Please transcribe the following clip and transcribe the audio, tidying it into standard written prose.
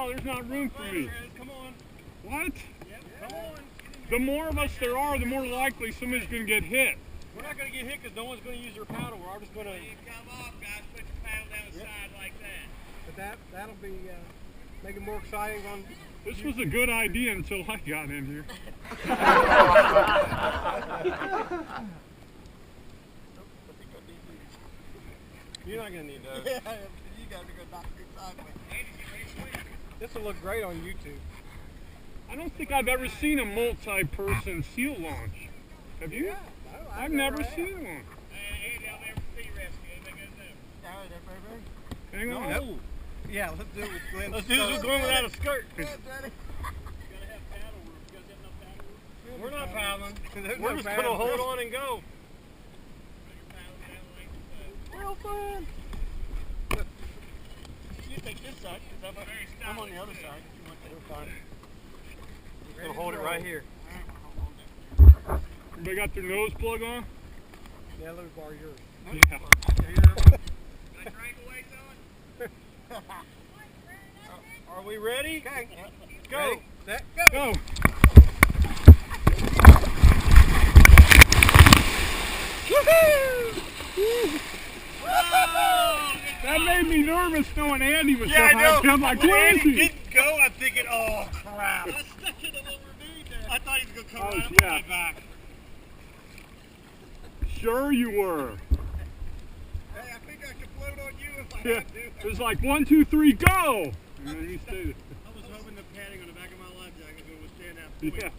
No, there's not room for me. Come on. What? Yep, come on. The more of us there are, the more likely somebody's going to get hit. We're not going to get hit because no one's going to use their paddle. We're all just going to... When you come off, guys, put your paddle down the side like that. But that'll be make it more exciting on... This was a good idea until I got in here. You're not going to need those. Yeah, you got to go knock it sideways. This will look great on YouTube. I don't think I've ever seen a multi-person seal launch. Have you? Yeah, no, I've never seen one. Andy, I'll never see rescue. Anything goes Hang on. No. Yeah, let's do it with Glenn. Let's do this with Glenn without a skirt. You gotta have paddle room. You guys have enough paddle room? We're not paddling. We're just going to hold on and go. Put your paddle down like that. Real fun. You take this side, because I'm on the other side. If you want that. We're fine. Just going to hold it right here. Everybody got their nose plug on? Yeah, let me borrow yours. Yeah. I drank away, son? Are we ready? Okay. Go. Ready, Set, Go. That made me nervous knowing Andy was so high. I'm like, where is he? didn't go, I'm thinking, oh crap. I stuck in a little ravine there. I thought he was going to come right up yeah. my back. Sure you were. Hey, I think I could float on you if I Yeah. had to. It was like 1, 2, 3, go! And then he stayed. I was hoping the padding on the back of my life jacket would withstand that point. Yeah.